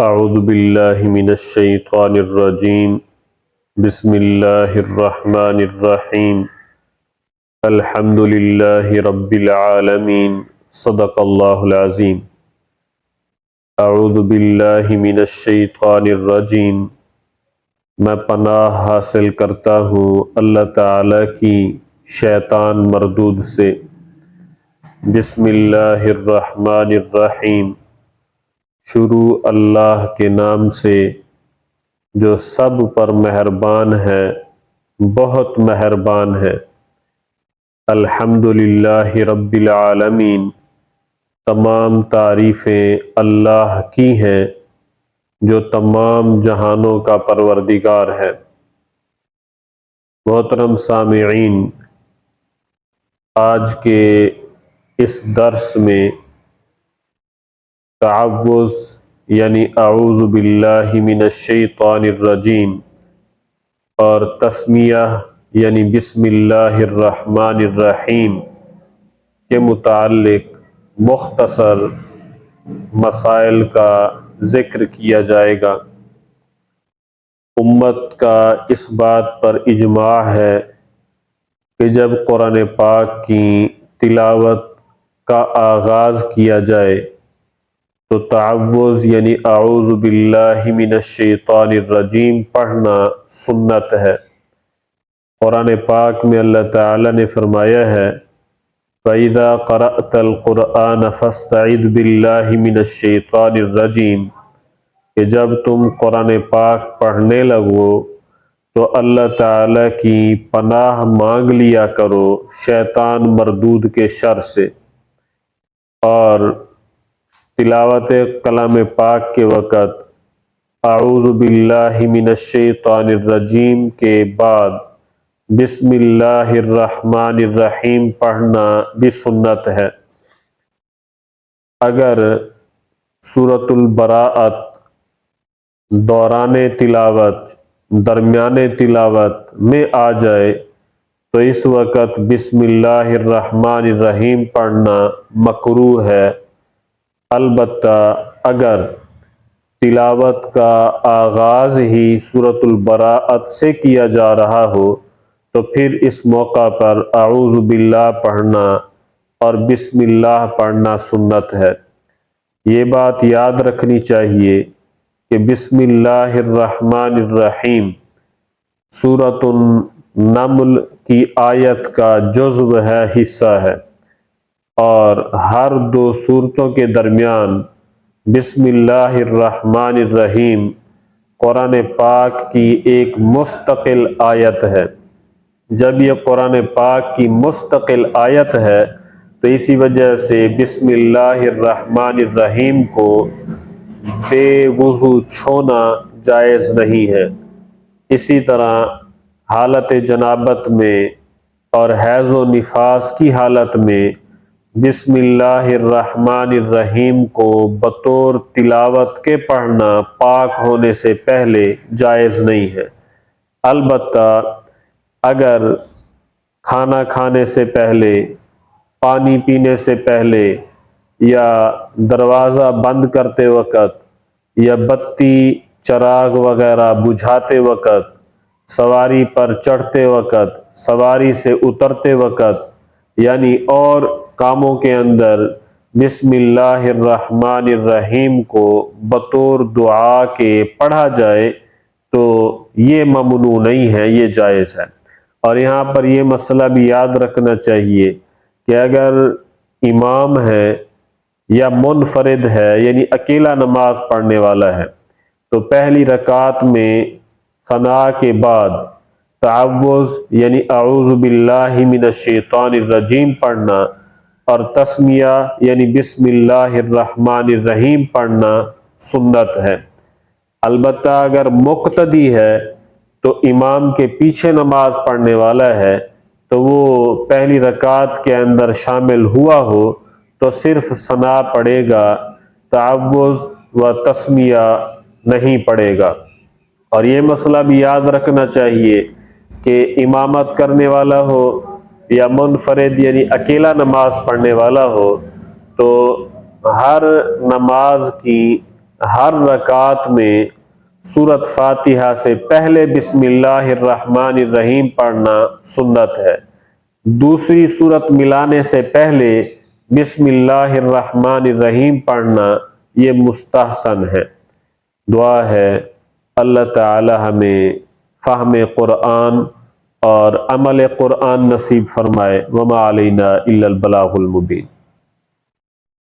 اعوذ باللہ من الشیطان الرجیم بسم اللہ الرحمن الرحیم الحمد للہ رب العالمین صدق اللہ العظیم۔ اعوذ باللہ من الشیطان الرجیم، میں پناہ حاصل کرتا ہوں اللہ تعالیٰ کی شیطان مردود سے۔ بسم اللہ الرحمن الرحیم، شروع اللہ کے نام سے جو سب پر مہربان ہے، بہت مہربان ہے۔ الحمدللہ رب العالمین، تمام تعریفیں اللہ کی ہیں جو تمام جہانوں کا پروردگار ہے۔ محترم سامعین، آج کے اس درس میں تعوذ یعنی اعوذ باللہ من الشیطان الرجیم اور تسمیہ یعنی بسم اللہ الرحمن الرحیم کے متعلق مختصر مسائل کا ذکر کیا جائے گا۔ امت کا اس بات پر اجماع ہے کہ جب قرآن پاک کی تلاوت کا آغاز کیا جائے تو تعوذ یعنی اعوذ باللہ من الشیطان الرجیم پڑھنا سنت ہے۔ قرآن پاک میں اللہ تعالی نے فرمایا ہے فَإِذَا قَرَأْتَ الْقُرْآنَ فَاسْتَعِذْ بِاللَّهِ مِنَ الشَّيْطَانِ الرَّجِيمِ کہ جب تم قرآن پاک پڑھنے لگو تو اللہ تعالی کی پناہ مانگ لیا کرو شیطان مردود کے شر سے۔ اور تلاوت کلام پاک کے وقت اعوذ باللہ من الشیطان الرجیم کے بعد بسم اللہ الرحمن الرحیم پڑھنا بھی سنت ہے۔ اگر سورۃ البراءت دوران تلاوت درمیان تلاوت میں آ جائے تو اس وقت بسم اللہ الرحمن الرحیم پڑھنا مکروہ ہے۔ البتہ اگر تلاوت کا آغاز ہی سورۃ البراءت سے کیا جا رہا ہو تو پھر اس موقع پر اعوذ باللہ پڑھنا اور بسم اللہ پڑھنا سنت ہے۔ یہ بات یاد رکھنی چاہیے کہ بسم اللہ الرحمن الرحیم سورۃ النمل کی آیت کا جزو ہے، حصہ ہے، اور ہر دو صورتوں کے درمیان بسم اللہ الرحمن الرحیم قرآن پاک کی ایک مستقل آیت ہے۔ جب یہ قرآن پاک کی مستقل آیت ہے تو اسی وجہ سے بسم اللہ الرحمن الرحیم کو بے وضو چھونا جائز نہیں ہے۔ اسی طرح حالت جنابت میں اور حیض و نفاس کی حالت میں بسم اللہ الرحمن الرحیم کو بطور تلاوت کے پڑھنا پاک ہونے سے پہلے جائز نہیں ہے۔ البتہ اگر کھانا کھانے سے پہلے، پانی پینے سے پہلے، یا دروازہ بند کرتے وقت، یا بتی چراغ وغیرہ بجھاتے وقت، سواری پر چڑھتے وقت، سواری سے اترتے وقت، یعنی اور کاموں کے اندر بسم اللہ الرحمن الرحیم کو بطور دعا کے پڑھا جائے تو یہ ممنوع نہیں ہے، یہ جائز ہے۔ اور یہاں پر یہ مسئلہ بھی یاد رکھنا چاہیے کہ اگر امام ہے یا منفرد ہے یعنی اکیلا نماز پڑھنے والا ہے تو پہلی رکعت میں ثنا کے بعد تعوذ یعنی اعوذ باللہ من الشیطان الرجیم پڑھنا اور تسمیہ یعنی بسم اللہ الرحمن الرحیم پڑھنا سنت ہے۔ البتہ اگر مقتدی ہے تو امام کے پیچھے نماز پڑھنے والا ہے تو وہ پہلی رکعت کے اندر شامل ہوا ہو تو صرف ثنا پڑھے گا، تعوذ و تسمیہ نہیں پڑھے گا۔ اور یہ مسئلہ بھی یاد رکھنا چاہیے کہ امامت کرنے والا ہو یا منفرد یعنی اکیلا نماز پڑھنے والا ہو تو ہر نماز کی ہر رکعت میں سورت فاتحہ سے پہلے بسم اللہ الرحمن الرحیم پڑھنا سنت ہے، دوسری سورت ملانے سے پہلے بسم اللہ الرحمن الرحیم پڑھنا یہ مستحسن ہے۔ دعا ہے اللہ تعالی ہمیں فہم قرآن اور عمل قرآن نصیب فرمائے۔ وما علینا الا البلاغ المبین۔